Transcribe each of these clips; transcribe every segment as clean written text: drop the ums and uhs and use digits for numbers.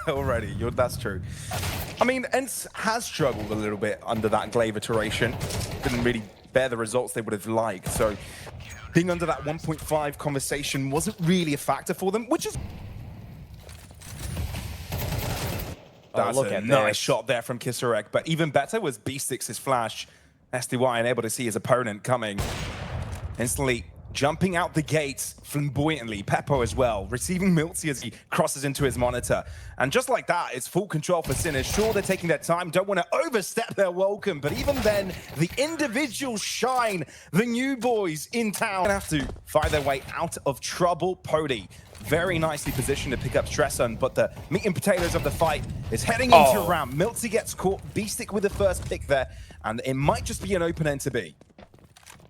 Already, that's true. I mean, Ence has struggled a little bit under that glaive iteration. Didn't really bear the results they would have liked. So being under that 1.5 conversation wasn't really a factor for them, which is... That's a nice shot there from kxgo, but even better was B6's flash. SDY unable to see his opponent coming. Instantly jumping out the gates flamboyantly. Peppo as well, receiving Miltsy as he crosses into his monitor. And just like that, it's full control for Sinners. Sure, they're taking their time, don't want to overstep their welcome, but even then, the individuals shine. The new boys in town have to fight their way out of trouble. Pody very nicely positioned to pick up Stresson, but the meat and potatoes of the fight is heading into round. Miltsy gets caught, B-Stick with the first pick there, and it might just be an open end to be.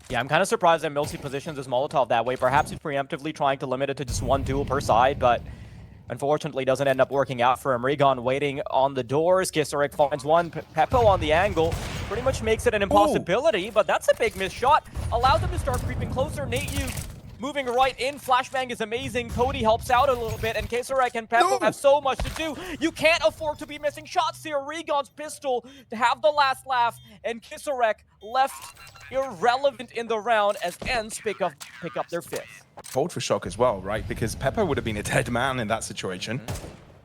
Yeah, I'm kind of surprised that Miltsy positions his Molotov that way. Perhaps he's preemptively trying to limit it to just one duel per side, but unfortunately doesn't end up working out for him. Rigon waiting on the doors. kxgo finds one. Peppo on the angle. Pretty much makes it an impossibility, but that's a big missed shot. Allows him to start creeping closer. Nate moving right in. Flashbang is amazing. Cody helps out a little bit, and kxgo and Peppo have so much to do. You can't afford to be missing shots here. Rigon's pistol to have the last laugh, and kxgo left irrelevant in the round as Ence pick up their fifth. Hold for shock as well, right? Because Peppo would have been a dead man in that situation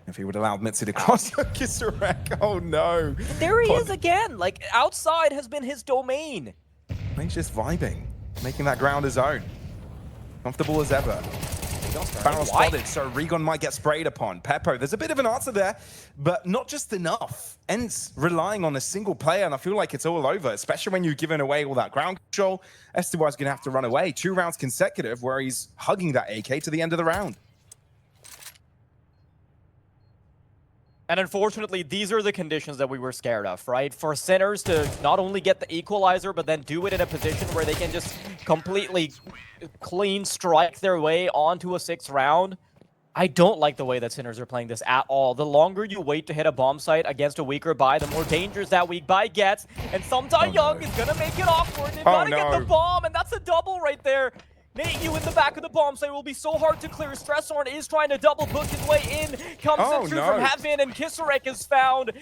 if he would have allowed Mitsu to cross kxgo. Oh no. But there he is again. Like, outside has been his domain. He's just vibing, making that ground his own. Comfortable as ever. Barrel spotted, so Rigon might get sprayed upon. Peppo, there's a bit of an answer there, but not just enough. Ence relying on a single player, and I feel like it's all over, especially when you've given away all that ground control. SDY's going to have to run away. 2 rounds consecutive where he's hugging that AK to the end of the round. And unfortunately, these are the conditions that we were scared of, right? For Sinners to not only get the equalizer, but then do it in a position where they can just completely clean strike their way onto a 6th round. I don't like the way that Sinners are playing this at all. The longer you wait to hit a bomb site against a weaker buy, the more dangerous that weak buy gets. And sometime Young is gonna make it awkward. They've gotta get the bomb, and that's a double right there. Nate in the back of the bomb site will be so hard to clear. Stresson is trying to double book his way in. Comes through from heaven, and kxgo is found.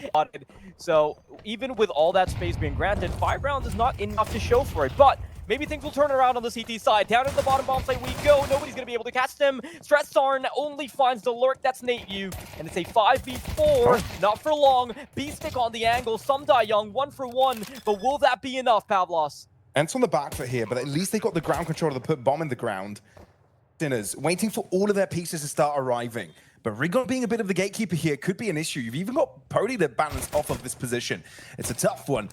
So even with all that space being granted, 5 rounds is not enough to show for it. But maybe things will turn around on the CT side. Down at the bottom bomb site we go. Nobody's going to be able to catch them. Stresson only finds the lurk. That's Nate. And it's a 5v4. Not for long. B-Stick on the angle. Some die young. 1 for 1. But will that be enough, Pavlos? Ence on the back foot here, but at least they got the ground control to put bomb in the ground. Sinners waiting for all of their pieces to start arriving. But Rigon being a bit of the gatekeeper here could be an issue. You've even got Pody to balance off of this position. It's a tough one.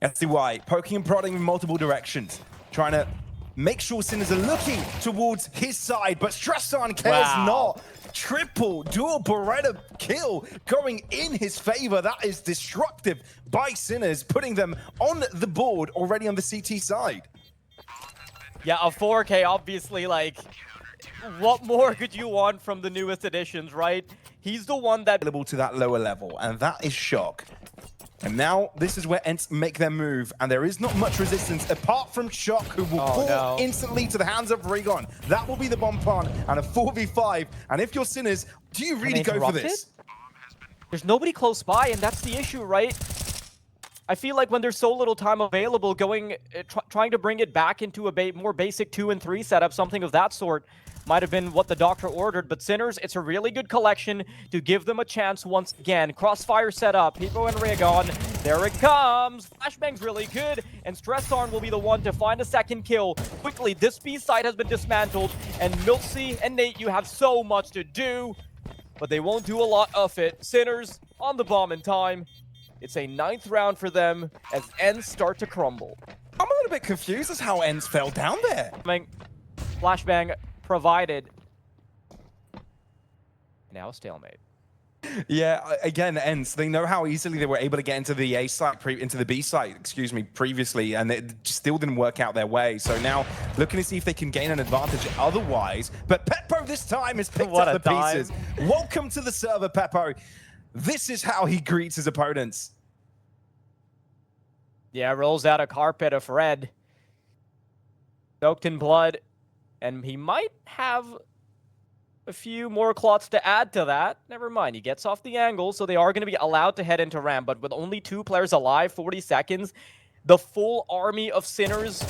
SDY poking and prodding in multiple directions, trying to make sure Sinners are looking towards his side, but Stresson cares not. Triple dual Beretta kill going in his favor. That is destructive by Sinners, putting them on the board already on the CT side. Yeah, a 4K, obviously, like, what more could you want from the newest additions, right? He's the one that available to that lower level, and that is shock. And now this is where Ence make their move, and there is not much resistance apart from shock, who will fall instantly to the hands of Rigon. That will be the bomb plant and a 4v5. And if you're Sinners, do you really go for this? There's nobody close by, and that's the issue, right? I feel like when there's so little time available, trying to bring it back into a more basic 2 and 3 setup, something of that sort, might have been what the doctor ordered. But Sinners, it's a really good collection to give them a chance once again. Crossfire set up. Pippo and Rigon. There it comes. Flashbang's really good. And Stresson will be the one to find a second kill. Quickly, this B site has been dismantled. And Miltsy and Nate, you have so much to do. But they won't do a lot of it. Sinners on the bomb in time. It's a 9th round for them as Ence start to crumble. I'm a little bit confused as how Ence fell down there. Flashbang provided. Now a stalemate. Yeah, again, Ence, they know how easily they were able to get into the A site, into the B site, excuse me, previously, and it still didn't work out their way. So now looking to see if they can gain an advantage otherwise. But Peppo this time has picked up the pieces. Welcome to the server, Peppo. This is how he greets his opponents. Yeah, rolls out a carpet of red. Soaked in blood. And he might have a few more clots to add to that. Never mind, he gets off the angle, so they are going to be allowed to head into ramp, but with only 2 players alive, 40 seconds, the full army of Sinners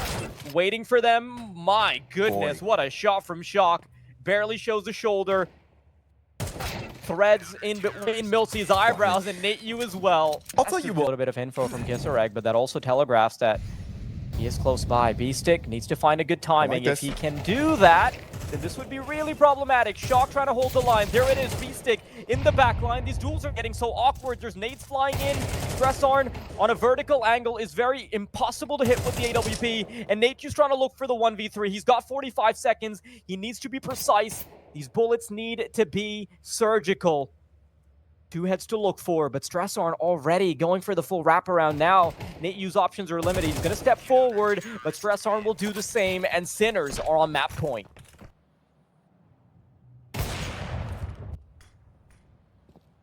waiting for them. My goodness, what a shot from shox. Barely shows the shoulder. Threads in between Milcy's eyebrows and Nate you as well. I'll tell you what. A little bit of info from kxgo, but that also telegraphs that he is close by. B-Stick needs to find a good timing. If he can do that, then this would be really problematic. shox trying to hold the line. There it is, B-Stick in the back line. These duels are getting so awkward. There's nades flying in. Stressarn on a vertical angle is very impossible to hit with the AWP. And Nate just trying to look for the 1v3. He's got 45 seconds. He needs to be precise. These bullets need to be surgical. 2 heads to look for, but Stressarn already going for the full wraparound now. Nate U's options are limited. He's going to step forward, but Stressarn will do the same, and Sinners are on map point.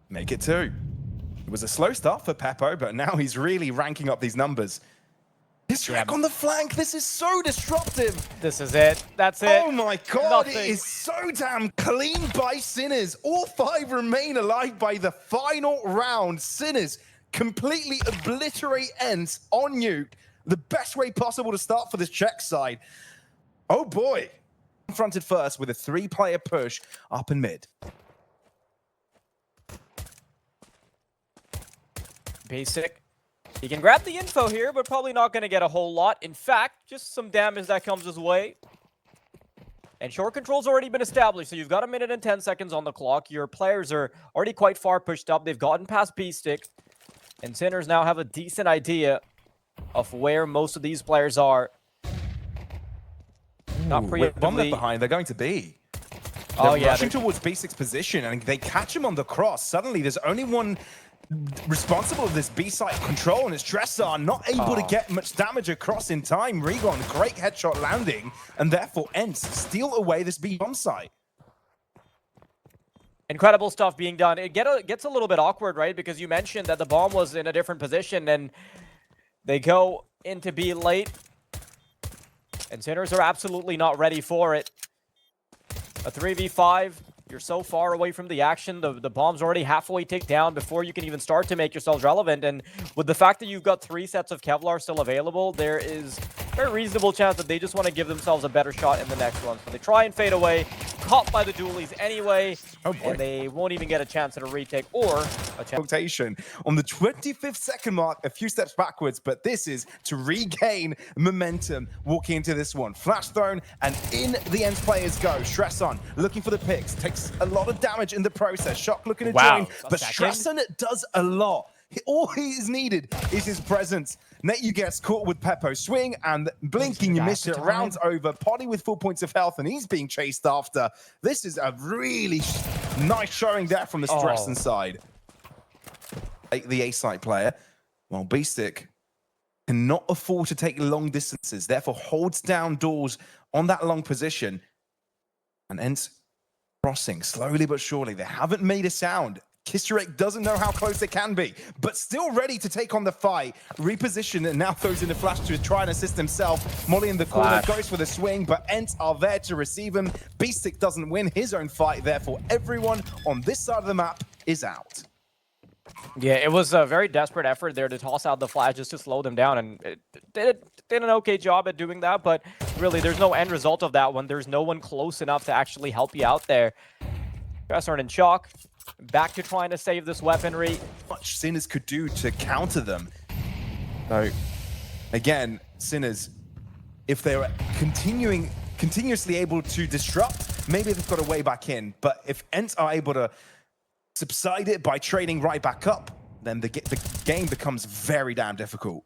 Make it 2. It was a slow start for Peppo, but now he's really ranking up these numbers. kxgo on the flank, this is so disruptive. This is it. That's it. Oh my god, Nothing. It is so damn clean by Sinners. All 5 remain alive by the final round. Sinners completely obliterate Ence on nuke. The best way possible to start for this Czech side. Oh boy. Confronted first with a 3-player push up in mid. Basic. He can grab the info here, but probably not going to get a whole lot. In fact, just some damage that comes his way. And short control's already been established, so you've got 1 minute and 10 seconds on the clock. Your players are already quite far pushed up. They've gotten past B-Stick. And Sinners now have a decent idea of where most of these players are. Not preemptively. 1 minute behind, they're going to be. Oh, They're yeah, rushing towards B6 position, and they catch him on the cross. Suddenly, there's only one responsible of this B-side control, and it's Stressarn not able to get much damage across in time. Regon, great headshot landing, and therefore Ence steal away this B-bomb site. Incredible stuff being done. It gets a little bit awkward, right? Because you mentioned that the bomb was in a different position, and they go into B late. And Sinners are absolutely not ready for it. A 3v5. You're so far away from the action. The bomb's already halfway ticked down before you can even start to make yourselves relevant. And with the fact that you've got 3 sets of Kevlar still available, there is a very reasonable chance that they just want to give themselves a better shot in the next one. So they try and fade away, caught by the dualies anyway, and they won't even get a chance at a retake or a chance. Rotation on the 25th second mark, a few steps backwards, but this is to regain momentum walking into this one. Flash thrown, and in the Ence players go. Stressarn looking for the picks, takes a lot of damage in the process. shox looking to join, but Stressarn does a lot. All he is needed is his presence. Nate, you gets caught with Peppo swing, and blinking, you miss it. Rounds over. Potty with full points of health, and he's being chased after. This is a really nice showing there from the Stressarn side. The A-side player, while B-Stick cannot afford to take long distances, therefore holds down doors on that long position. And Ence crossing slowly but surely. They haven't made a sound. kxgo doesn't know how close they can be, but still ready to take on the fight. Reposition and now throws in the flash to try and assist himself. Molly in the corner goes for the swing, but Ence are there to receive him. B-Stick doesn't win his own fight, therefore everyone on this side of the map is out. Yeah, it was a very desperate effort there to toss out the flash just to slow them down, and it did an okay job at doing that, but really there's no end result of that one. There's no one close enough to actually help you out there. Stressarn and shox back to trying to save this weaponry. Much Sinners could do to counter them. So, again, Sinners, if they're continuously able to disrupt, maybe they've got a way back in. But if Ence are able to subside it by trading right back up, then the game becomes very damn difficult.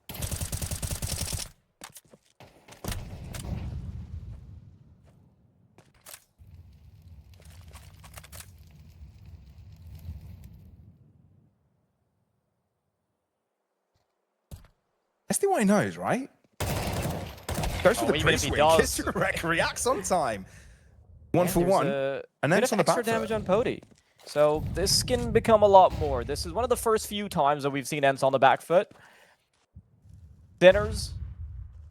SDY knows, right? Goes for the pre-swing. kxgo reacts on time. One for one. And then it's on the back extra damage on Pody. So this can become a lot more. This is one of the first few times that we've seen Ence on the back foot. Sinners,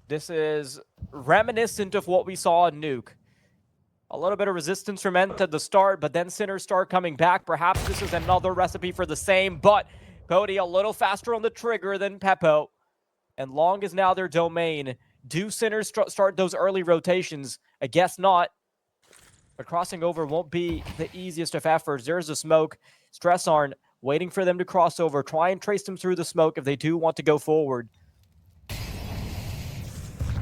this is reminiscent of what we saw in Nuke. A little bit of resistance from Ence at the start, but then Sinners start coming back. Perhaps this is another recipe for the same, but Cody a little faster on the trigger than Peppo. And Long is now their domain. Do Sinners start those early rotations? I guess not. But crossing over won't be the easiest of efforts. There's a smoke. Stressarn waiting for them to cross over. Try and trace them through the smoke if they do want to go forward.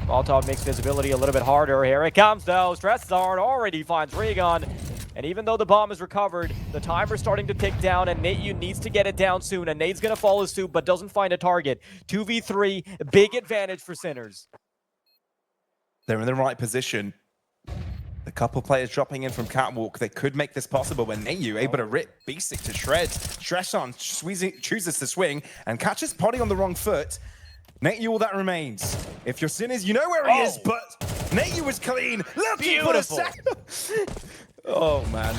Molotov makes visibility a little bit harder. Here it comes, though. Stressarn already finds Regon. And even though the bomb is recovered, the timer's starting to tick down, and natu needs to get it down soon. And Nade's going to follow suit, but doesn't find a target. 2v3, big advantage for Sinners. They're in the right position. A couple players dropping in from Catwalk. They could make this possible, but natu able to rip Basic to shreds. Stressarn chooses to swing and catches Poddy on the wrong foot. natu, all that remains. If you're Sinners, you know where he is, but natu was clean. Looking for the second. Oh, man.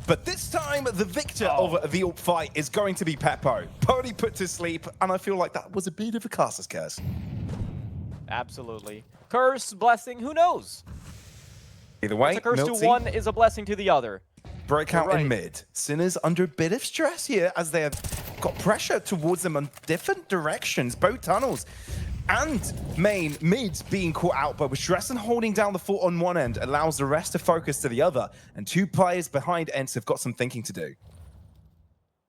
But this time, the victor of the AWP fight is going to be Peppo. Poddy put to sleep, and I feel like that was a bit of a caster's curse. Absolutely. Curse, blessing, who knows? Either way, What's a curse Milty, to one is a blessing to the other. Breakout in mid. Sinners under a bit of stress here as they have got pressure towards them on different directions, both tunnels. And mid being caught out, but with Stressarn holding down the fort on one end allows the rest to focus to the other. And two players behind Ence have got some thinking to do.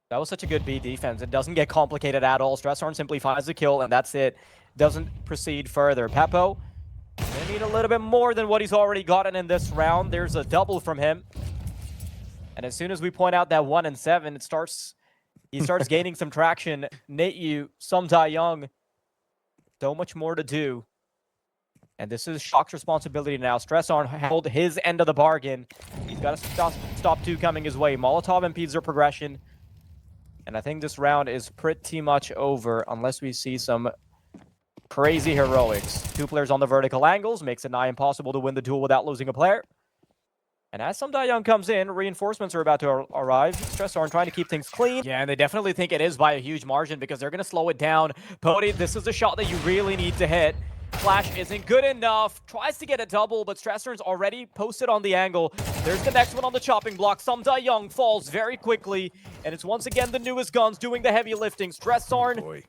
That was such a good B defense. It doesn't get complicated at all. Stressarn simply finds the kill, and that's it. Doesn't proceed further. Peppo, gonna need a little bit more than what he's already gotten in this round. There's a double from him. And as soon as we point out that 1 and 7, he starts gaining some traction. natu, Young, so much more to do. And this is shox's responsibility now. Stressarn held his end of the bargain. He's got to stop two coming his way. Molotov impedes their progression. And I think this round is pretty much over unless we see some crazy heroics. Two players on the vertical angles makes it nigh impossible to win the duel without losing a player. And as Young comes in, reinforcements are about to arrive. Stressarn trying to keep things clean. Yeah, and they definitely think it is by a huge margin because they're going to slow it down. Poddy, this is a shot that you really need to hit. Flash isn't good enough. Tries to get a double, but Stressarn's already posted on the angle. There's the next one on the chopping block. Young falls very quickly. And it's once again the newest guns doing the heavy lifting. Stressarn.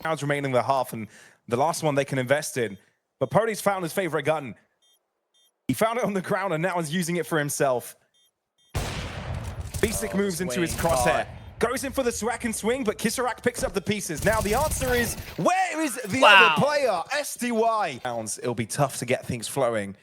Rounds remaining the half, and the last one they can invest in. But Poddy's found his favorite gun. He found it on the ground and now is using it for himself. Basic moves into his crosshair. Goes in for the swag and swing, but kxgo picks up the pieces. Now the answer is, where is the other player? SDY. It'll be tough to get things flowing.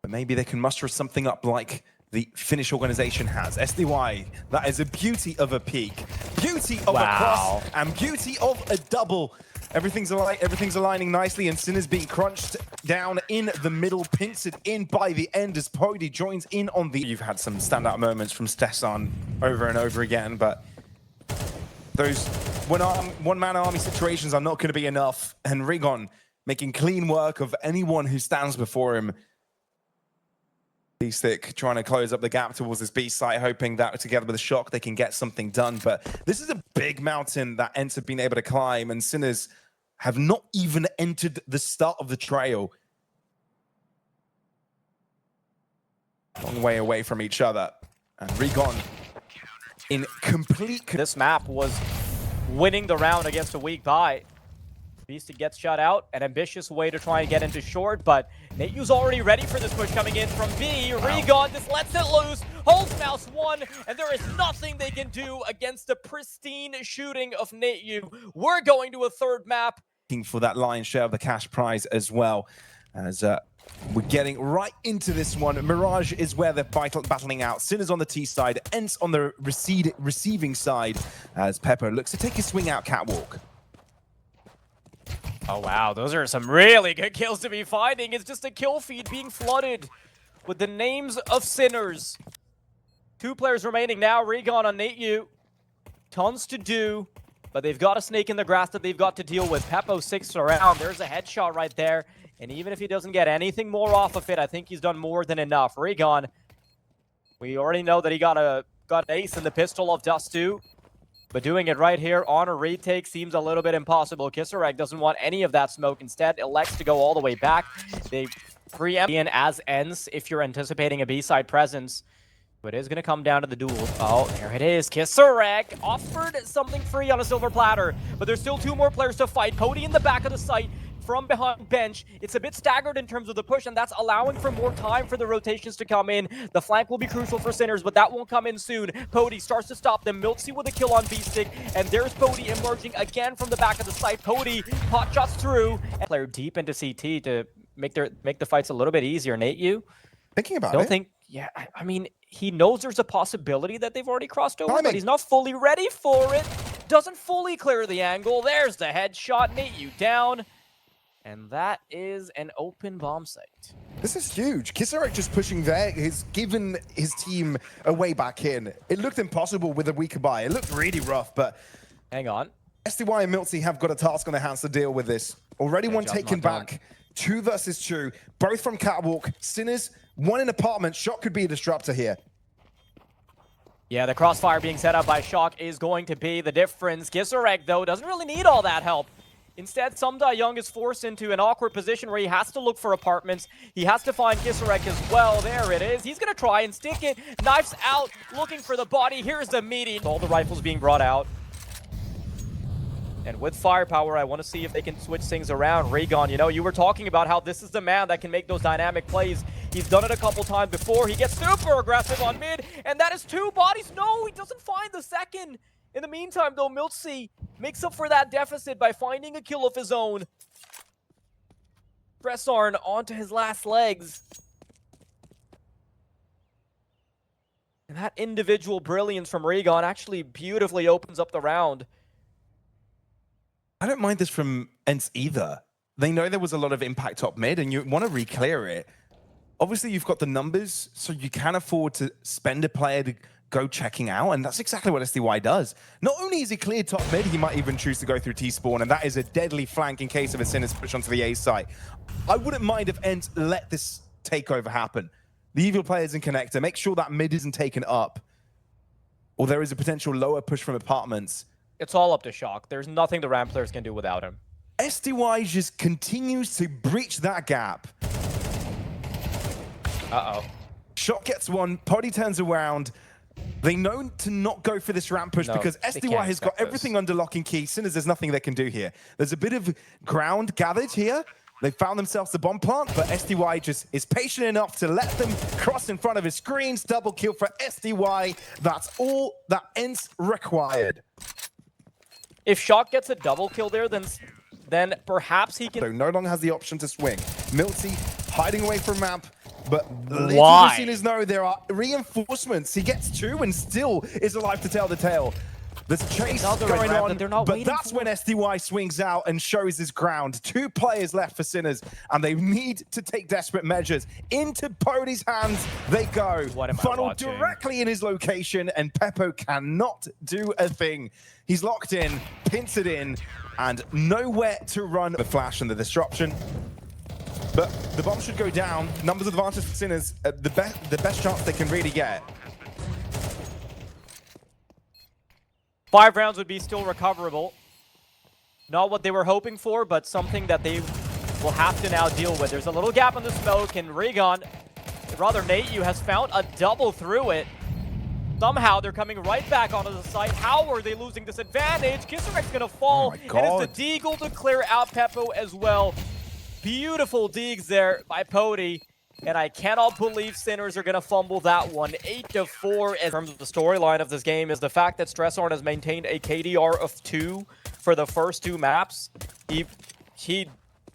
But maybe they can muster something up like the Finnish organization has. SDY, that is a beauty of a peak. Beauty of a cross and beauty of a double. Everything's aligning nicely, and Sinners being crunched down in the middle, pincered in by the end as Poddy joins in on the... You've had some standout moments from Stressarn over and over again, but those one-man army situations are not going to be enough. And Regon making clean work of anyone who stands before him. Basic trying to close up the gap towards this B site, hoping that together with a shock they can get something done. But this is a big mountain that Ence have been able to climb, and Sinners have not even entered the start of the trail. Long way away from each other. And Regon in complete... This map was winning the round against a weak buy. Beastie gets shut out, an ambitious way to try and get into short, but natu's already ready for this push coming in from B. Regon just lets it loose, holds mouse one, and there is nothing they can do against the pristine shooting of natu. We're going to a third map. For that lion's share of the cash prize as well, as we're getting right into this one. Mirage is where they're battling out. Sinners on the T side, Ence on the receiving side, as Peppo looks to take a swing out catwalk. Oh wow, those are some really good kills to be finding. It's just a kill feed being flooded with the names of Sinners. Two players remaining now, Regon on natu. Tons to do, but they've got a snake in the grass that they've got to deal with. Peppo 6 around, there's a headshot right there. And even if he doesn't get anything more off of it, I think he's done more than enough. Regon, we already know that he got an ace in the pistol of Dust 2. But doing it right here on a retake seems a little bit impossible. kxgo doesn't want any of that smoke. Instead, elects to go all the way back. They preempt as Ence if you're anticipating a B-side presence. But it is going to come down to the duel. Oh, there it is. kxgo offered something free on a silver platter, but there's still 2 more players to fight. Pody in the back of the site from behind bench. It's a bit staggered in terms of the push, and that's allowing for more time for the rotations to come in. The flank will be crucial for Sinners, but that won't come in soon. Pody starts to stop them. miltzee with a kill on B-Stick, and there's Pody emerging again from the back of the site. Pody pot shots through. And player deep into CT to make the fights a little bit easier. Nate, you? Thinking about it? Yeah, I mean, he knows there's a possibility that they've already crossed over, but he's not fully ready for it. Doesn't fully clear the angle. There's the headshot. Nate, you down. And that is an open bomb site. This is huge. kxgo just pushing there has given his team a way back in. It looked impossible with a weaker buy. It looked really rough, but... Hang on. SDY and miltzee have got a task on their hands to deal with this. Already one taken back. 2 versus 2. Both from Catwalk. Sinners, 1 in apartment. shox could be a disruptor here. Yeah, the crossfire being set up by shox is going to be the difference. kxgo, though, doesn't really need all that help. Instead, Young is forced into an awkward position where he has to look for apartments. He has to find kxgo as well. There it is. He's going to try and stick it. Knifes out, looking for the body. Here's the meaty. All the rifles being brought out. And with firepower, I want to see if they can switch things around. Raygon, you know, you were talking about how this is the man that can make those dynamic plays. He's done it a couple times before. He gets super aggressive on mid, and that is 2 bodies. No, he doesn't find the second. In the meantime, though, miltzee makes up for that deficit by finding a kill of his own. Tressarn onto his last legs. And that individual brilliance from Raygon actually beautifully opens up the round. I don't mind this from Ence either. They know there was a lot of impact top mid, and you want to re-clear it. Obviously, you've got the numbers, so you can afford to spend a player to go checking out, and that's exactly what SDY does. Not only is he cleared top mid, he might even choose to go through T-spawn, and that is a deadly flank in case of a Sinners push onto the A site. I wouldn't mind if Ence let this takeover happen. The evil players in connector, make sure that mid isn't taken up, or there is a potential lower push from apartments. It's all up to shox. There's nothing the Ram players can do without him. SDY just continues to breach that gap. Uh-oh. shox gets 1, Pody turns around. They know to not go for this ramp push because SDY has got everything under lock and key. Sinners, there's nothing they can do here. There's a bit of ground gathered here. They found themselves the bomb plant, but SDY just is patient enough to let them cross in front of his screens. Double kill for SDY. That's all that Ence required. If shox gets a double kill there, then perhaps he can... So no longer has the option to swing. miltzee hiding away from map, but why? Sinners know there are reinforcements. He gets 2 and still is alive to tell the tale. There's a chase going on, but that's when SDY swings out and shows his ground. 2 players left for Sinners, and they need to take desperate measures. Into Pody's hands they go. Funneled directly in his location, and Peppo cannot do a thing. He's locked in, pincered in, and nowhere to run. The flash and the disruption. But the bomb should go down. Numbers advantage for Sinners, the best chance they can really get. 5 rounds would be still recoverable. Not what they were hoping for, but something that they will have to now deal with. There's a little gap in the smoke, and Raygon, rather Nate, you has found a double through it. Somehow they're coming right back onto the site. How are they losing this advantage? kxgo's gonna fall, and it's the deagle to clear out Peppo as well. Beautiful digs there by Pody. And I cannot believe Sinners are going to fumble that one. 8-4 in terms of the storyline of this game is the fact that Tressarn has maintained a KDR of 2 for the first 2 maps. He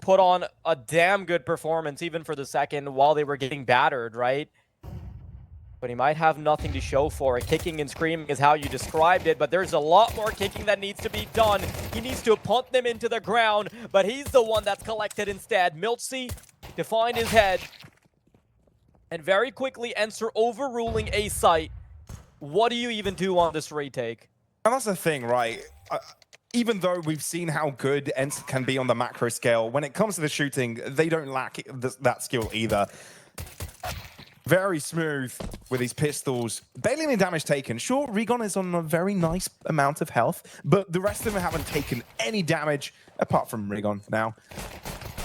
put on a damn good performance even for the second while they were getting battered, right? But he might have nothing to show for it. Kicking and screaming is how you described it, but there's a lot more kicking that needs to be done. He needs to punt them into the ground, but he's the one that's collected instead. miltzee to find his head. And very quickly, Ence overruling a site. What do you even do on this retake? And that's the thing, right? Even though we've seen how good Ence can be on the macro scale, when it comes to the shooting, they don't lack that skill either. Very smooth with these pistols. Barely any damage taken. Sure, Raygon is on a very nice amount of health, but the rest of them haven't taken any damage, apart from Raygon now.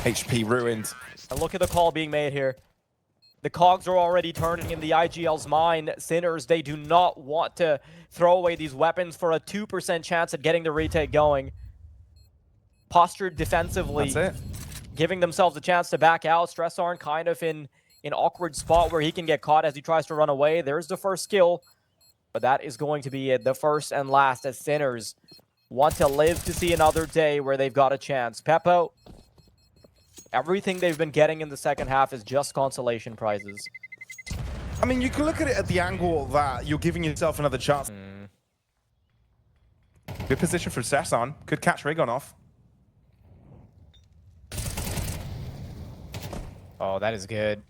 HP ruined. And look at the call being made here. The cogs are already turning in the IGL's mind. Sinners, they do not want to throw away these weapons for a 2% chance at getting the retake going. Postured defensively, That's it. giving themselves a chance to back out. Stressarn kind of in an awkward spot where he can get caught as he tries to run away. There's the first kill, but that is going to be it. The first and last, as Sinners want to live to see another day where they've got a chance. Peppo, everything they've been getting in the second half is just consolation prizes. I mean, you can look at it at the angle that you're giving yourself another chance. Good position for Stressarn. Could catch Rigon off. Oh, that is good.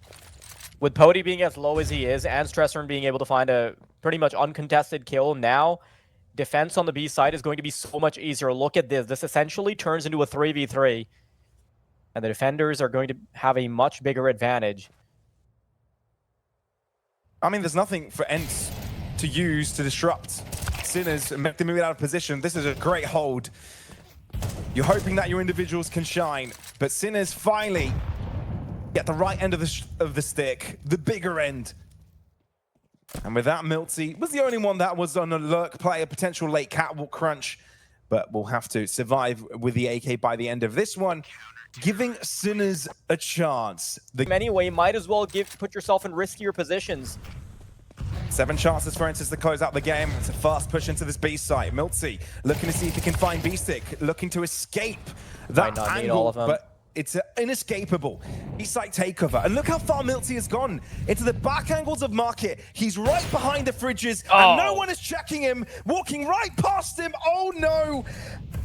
With Pody being as low as he is and Stressarn being able to find a pretty much uncontested kill, now defense on the B side is going to be so much easier. Look at this. This essentially turns into a 3v3. And the defenders are going to have a much bigger advantage. I mean, there's nothing for Ence to use to disrupt Sinners and make them move out of position. This is a great hold. You're hoping that your individuals can shine, but Sinners finally get the right end of the stick, the bigger end. And with that, Milty was the only one that was on a lurk play, a potential late catwalk crunch, but will have to survive with the AK by the end of this one, giving Sinners a chance. Anyway, might as well put yourself in riskier positions. 7 chances for Ence to close out the game. It's a fast push into this B site. Milty looking to see if he can find B-Stick, looking to escape that Might not need angle, all of them. but it's inescapable. B-site takeover. And look how far Milty has gone into the back angles of Market. He's right behind the fridges, and no one is checking him, walking right past him. Oh no!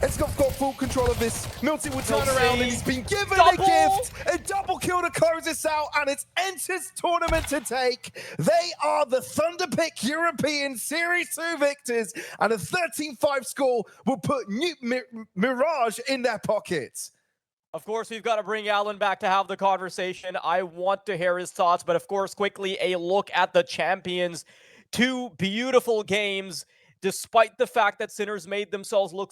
It's got full control of this. Milty will turn around, and he's been given a gift. A double kill to close this out, and it's Ence's tournament to take. They are the Thunderpick European Series 2 victors, and a 13-5 score will put Mirage in their pockets. Of course, we've got to bring Alan back to have the conversation. I want to hear his thoughts, but of course, quickly, a look at the champions. 2 beautiful games, despite the fact that Sinners made themselves look